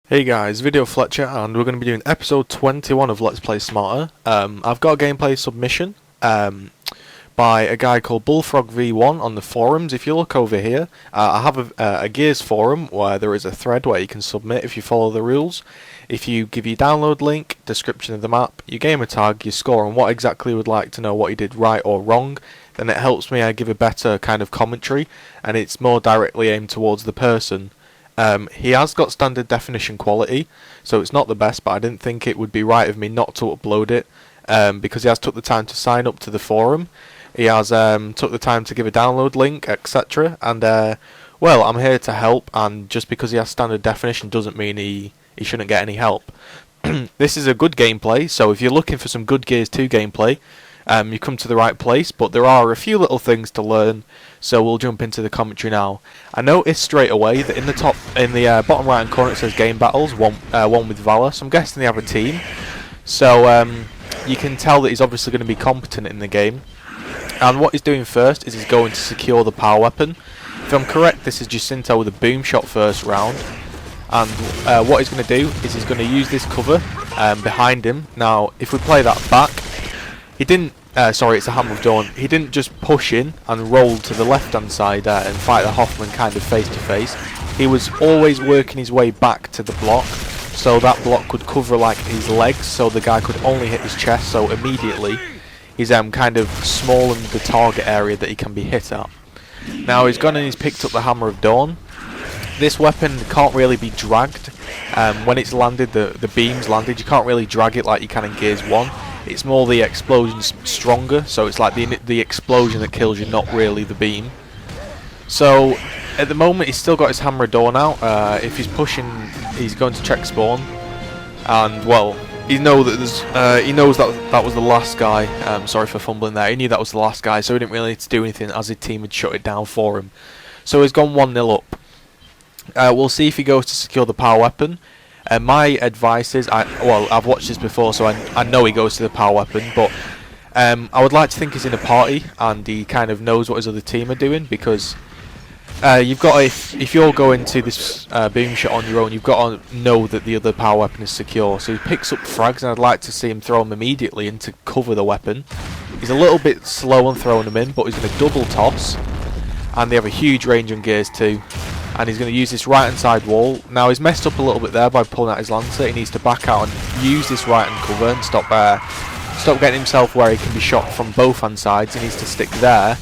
Hey guys, Video Fletcher, and we're going to be doing episode 21 of Let's Play Smarter. I've got a gameplay submission by a guy called Bullfrog V1 on the forums. If you look over here, I have a Gears forum where there is a thread where you can submit if you follow the rules. If you give your download link, description of the map, your gamer tag, your score, and what exactly you would like to know what you did right or wrong, then it helps me give a better kind of commentary, and it's more directly aimed towards the person. He has got standard definition quality, so it's not the best, but I didn't think it would be right of me not to upload it, because he has took the time to sign up to the forum. He has took the time to give a download link, etc. And well, I'm here to help, and just because he has standard definition doesn't mean he shouldn't get any help. This is a good gameplay, so if you're looking for some good Gears 2 gameplay, you come to the right place, but there are a few little things to learn, so we'll jump into the commentary now. I noticed straight away that in the bottom right hand corner it says game battles, one with Valor, so I'm guessing they have a team. So you can tell that he's obviously going to be competent in the game. And what he's doing first is he's going to secure the power weapon. If I'm correct, this is Jacinto with a boom shot first round. And what he's going to do is he's going to use this cover behind him. Now, if we play that back, he didn't. Sorry, it's a Hammer of Dawn. He didn't just push in and roll to the left-hand side and fight the Hoffman kind of face-to-face. He was always working his way back to the block, so that block could cover like his legs, so the guy could only hit his chest. So immediately, he's kind of smallened the target area that he can be hit at. Now he's gone and he's picked up the Hammer of Dawn. This weapon can't really be dragged. When it's landed, the beam's landed, you can't really drag it like you can in Gears 1. It's more the explosion's stronger, so it's like the explosion that kills you, not really the beam. So at the moment he's still got his Hammer of Dawn out. If he's pushing, he's going to check spawn, and well, he knows that was the last guy. Sorry for fumbling there. He knew that was the last guy, so he didn't really need to do anything as his team had shut it down for him. So he's gone 1-0 up. We'll see if he goes to secure the power weapon. My advice is, I've watched this before, so I know he goes to the power weapon, but I would like to think he's in a party and he kind of knows what his other team are doing, because you've got if you're going to this boom shot on your own, you've got to know that the other power weapon is secure. So he picks up frags, and I'd like to see him throw them immediately in to cover the weapon. He's a little bit slow on throwing them in, but he's going to double toss, and they have a huge range on Gears 2. And he's going to use this right hand side wall. Now he's messed up a little bit there by pulling out his Lancer. He needs to back out and use this right hand cover and stop getting himself where he can be shot from both hand sides. He needs to stick there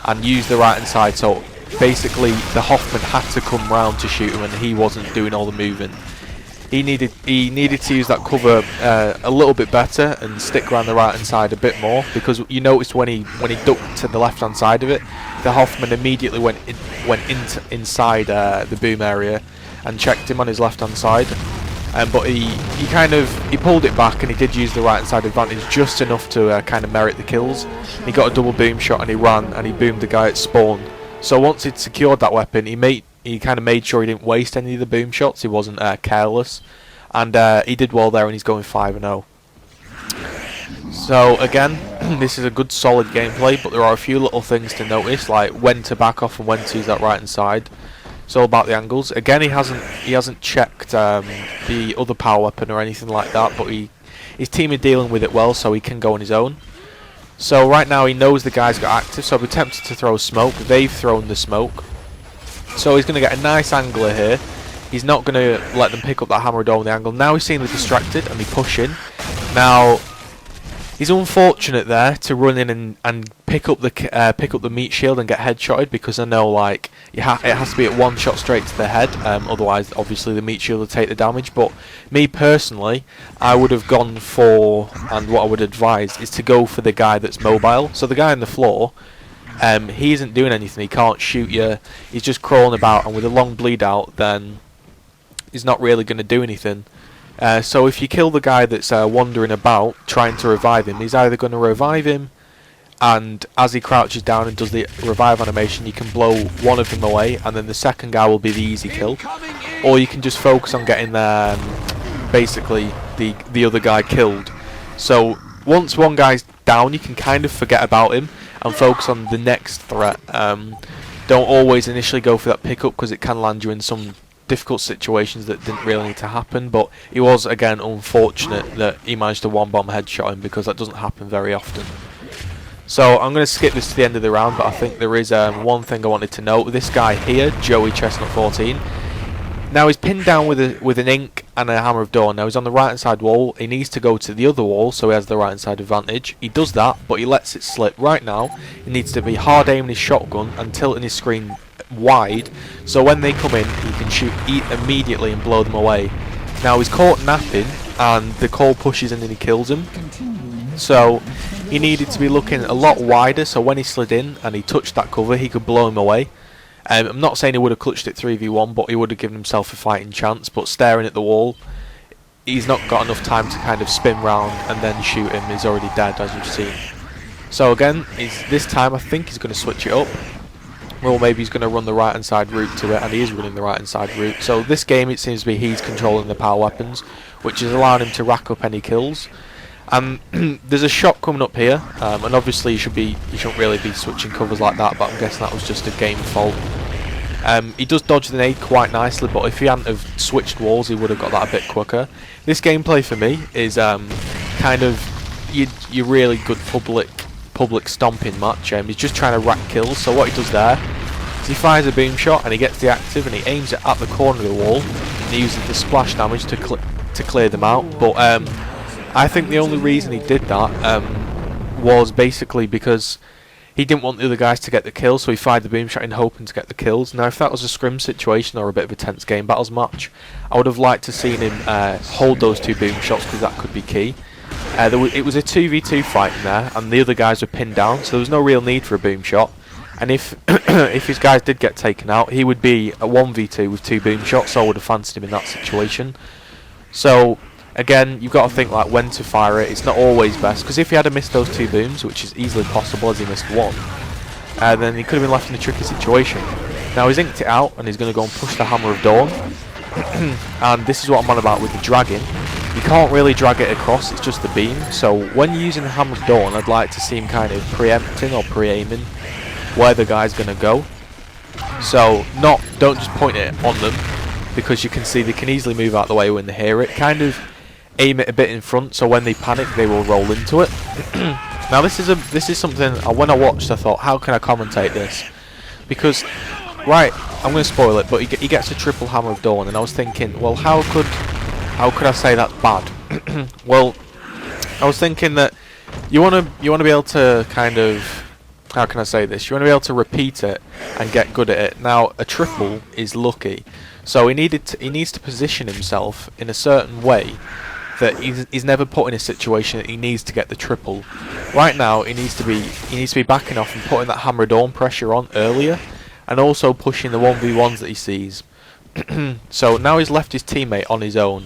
and use the right hand side. So basically the Hoffman had to come round to shoot him, and he wasn't doing all the moving. He needed to use that cover a little bit better and stick around the right hand side a bit more, because you noticed when he ducked to the left hand side of it, the Hoffman immediately went inside the boom area and checked him on his left hand side. But he pulled it back, and he did use the right hand side advantage just enough to kind of merit the kills. He got a double boom shot and he ran and he boomed the guy at spawn. So once he'd secured that weapon, he kind of made sure he didn't waste any of the boom shots. He wasn't careless, and he did well there, and he's going 5-0. So again, this is a good solid gameplay, but there are a few little things to notice, like when to back off and when to use that right hand side. It's all about the angles. Again, he hasn't checked the other power weapon or anything like that, but his team are dealing with it well, so he can go on his own. So right now he knows the guy's got active, so I've attempted to throw smoke. They've thrown the smoke. So he's going to get a nice angler here. He's not going to let them pick up that Hammer of Dawn on the angle. Now he's seeing the distracted and he push in. Now he's unfortunate there to run in and pick up the meat shield and get headshotted, because I know like it has to be at one shot straight to the head. Otherwise, obviously the meat shield will take the damage. But me personally, I would have gone for, and what I would advise is to go for the guy that's mobile. So the guy on the floor. He isn't doing anything, he can't shoot you, he's just crawling about, and with a long bleed out then he's not really going to do anything. So if you kill the guy that's wandering about trying to revive him, he's either going to revive him, and as he crouches down and does the revive animation, you can blow one of them away, and then the second guy will be the easy kill. Or you can just focus on getting basically the other guy killed. So once one guy's down, you can kind of forget about him and focus on the next threat. Don't always initially go for that pickup, because it can land you in some difficult situations that didn't really need to happen, but it was again unfortunate that he managed to one bomb headshot him, because that doesn't happen very often. So I'm going to skip this to the end of the round, but I think there is one thing I wanted to note. This guy here, Joey Chestnut 14, now he's pinned down with an ink and a hammer of dawn. Now he's on the right hand side wall. He needs to go to the other wall, so he has the right hand side advantage. He does that, but he lets it slip. Right now he needs to be hard aiming his shotgun and tilting his screen wide, so when they come in he can shoot immediately and blow them away. Now he's caught napping, and the call pushes in and he kills him. So he needed to be looking a lot wider, so when he slid in and he touched that cover, he could blow him away. I'm not saying he would have clutched it 3v1, but he would have given himself a fighting chance. But staring at the wall, he's not got enough time to kind of spin round and then shoot him. He's already dead, as you've seen. So again, this time I think he's going to switch it up. Well, maybe he's going to run the right hand side route to it, and he is running the right hand side route. So this game, it seems to be he's controlling the power weapons, which is allowing him to rack up any kills. There's a shot coming up here, and obviously you shouldn't really be switching covers like that, but I'm guessing that was just a game fault. He does dodge the nade quite nicely, but if he hadn't have switched walls, he would have got that a bit quicker. This gameplay for me is kind of your really good public stomping match. He's just trying to rack kills. So what he does there is he fires a boom shot and he gets the active and he aims it at the corner of the wall and he uses the splash damage to clear them out. But I think the only reason he did that was basically because he didn't want the other guys to get the kill, so he fired the boom shot in hoping to get the kills. Now if that was a scrim situation or a bit of a tense game battles match, I would have liked to seen him hold those two boom shots, because that could be key. It was a 2v2 fight in there, and the other guys were pinned down, so there was no real need for a boom shot. And if if his guys did get taken out, he would be a 1v2 with two boom shots, so I would have fancied him in that situation. So again, you've got to think like when to fire it. It's not always best, because if he had missed those two booms, which is easily possible as he missed one, then he could have been left in a tricky situation. Now he's inked it out, and he's going to go and push the hammer of dawn. And this is what I'm on about with the dragging. You can't really drag it across, it's just the beam. So when you're using the hammer of dawn, I'd like to see him kind of preempting or pre-aiming where the guy's going to go. So don't just point it on them, because you can see they can easily move out the way when they hear it. Kind of aim it a bit in front, so when they panic they will roll into it. Now this is something when I watched I thought, how can I commentate this? Because right, I'm going to spoil it, but he gets a triple hammer of dawn, and I was thinking, well, how could I say that's bad? Well, I was thinking that you want to be able to kind of, how can I say this? You want to be able to repeat it and get good at it. Now a triple is lucky, so he needs to position himself in a certain way that he's never put in a situation that he needs to get the triple. Right now he needs to be backing off and putting that hammer of dawn pressure on earlier, and also pushing the 1v1s that he sees. So now he's left his teammate on his own.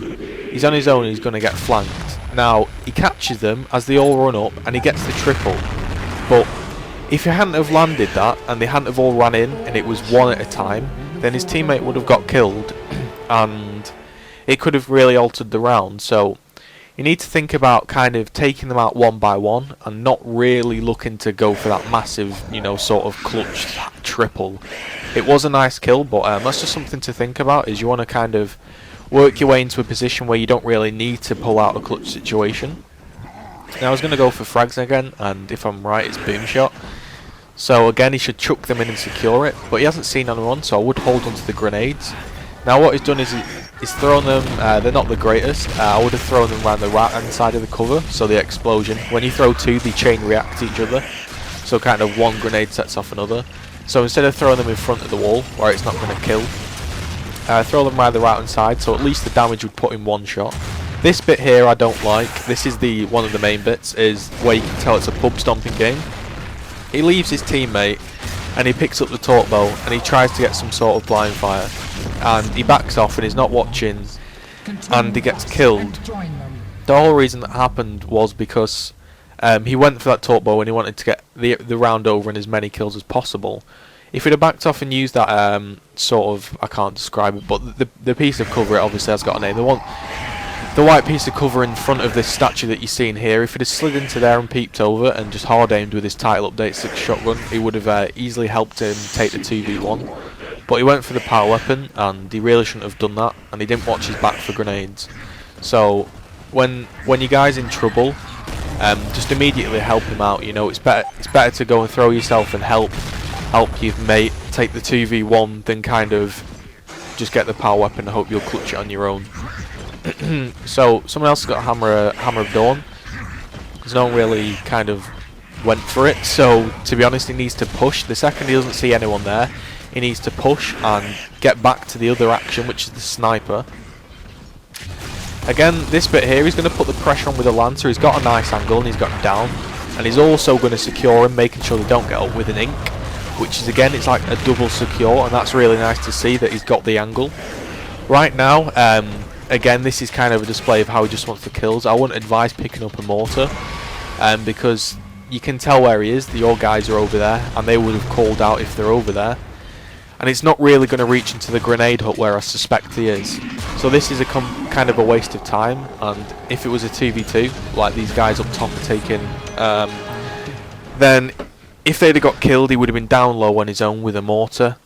He's on his own and he's going to get flanked. Now he catches them as they all run up and he gets the triple. But if he hadn't have landed that and they hadn't have all run in and it was one at a time, then his teammate would have got killed and it could have really altered the round. So you need to think about kind of taking them out one by one and not really looking to go for that massive, sort of clutch triple. It was a nice kill, but that's just something to think about, is you want to kind of work your way into a position where you don't really need to pull out a clutch situation. Now I was going to go for frags again, and if I'm right, it's boom shot. So again, he should chuck them in and secure it, but he hasn't seen anyone, so I would hold onto the grenades. Now what he's done is he's thrown them, they're not the greatest. I would have thrown them around the right hand side of the cover, so the explosion. When you throw two, they chain react to each other, so kind of one grenade sets off another. So instead of throwing them in front of the wall, where it's not going to kill, throw them around the right hand side, so at least the damage would put in one shot. This bit here I don't like. This is one of the main bits, is where you can tell it's a pub stomping game. He leaves his teammate and he picks up the torque bow and he tries to get some sort of blind fire, and he backs off and he's not watching and he gets killed. The whole reason that happened was because he went for that torque bow and he wanted to get the round over and as many kills as possible. If he'd have backed off and used that sort of, I can't describe it, but the piece of cover, it obviously has got a name. The white piece of cover in front of this statue that you're seeing here, if he'd have slid into there and peeped over and just hard aimed with his title update 6 shotgun, he would have easily helped him take the 2v1. but he went for the power weapon, and he really shouldn't have done that, and he didn't watch his back for grenades. So when you guys in trouble, just immediately help him out. You know, it's better to go and throw yourself and help your mate take the 2v1 than kind of just get the power weapon and hope you'll clutch it on your own. So someone else has got Hammer of Dawn, because no one really kind of went for it. So to be honest, he needs to push. The second he doesn't see anyone there, he needs to push and get back to the other action, which is the sniper. Again, this bit here, he's going to put the pressure on with a Lancer. He's got a nice angle and he's got him down. And he's also going to secure him, making sure they don't get up with an ink. Which is, again, it's like a double secure, and that's really nice to see that he's got the angle. Right now, again, this is kind of a display of how he just wants the kills. I wouldn't advise picking up a mortar, because you can tell where he is. Your guys are over there, and they would have called out if they're over there. And it's not really going to reach into the grenade hut where I suspect he is. So this is a kind of a waste of time, and if it was a 2v2, like these guys up top are taking, then if they'd have got killed, he would have been down low on his own with a mortar.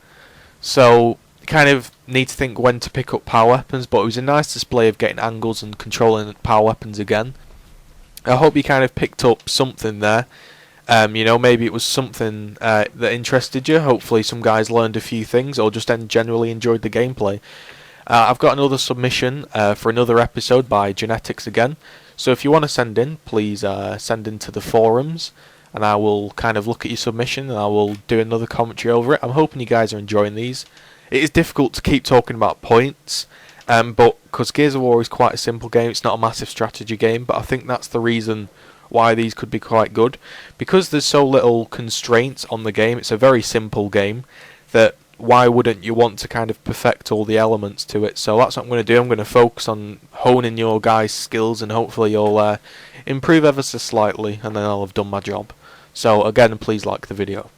So you kind of need to think when to pick up power weapons, but it was a nice display of getting angles and controlling power weapons again. I hope you kind of picked up something there. You know, maybe it was something that interested you. Hopefully some guys learned a few things, or just generally enjoyed the gameplay. I've got another submission for another episode by Genetics again. So if you want to send in, please send in to the forums, and I will kind of look at your submission and I will do another commentary over it. I'm hoping you guys are enjoying these. It is difficult to keep talking about points, but because Gears of War is quite a simple game, it's not a massive strategy game, but I think that's the reason why these could be quite good. Because there's so little constraints on the game, it's a very simple game, that why wouldn't you want to kind of perfect all the elements to it? So that's what I'm going to do. I'm going to focus on honing your guys' skills, and hopefully you'll improve ever so slightly, and then I'll have done my job. So again, please like the video.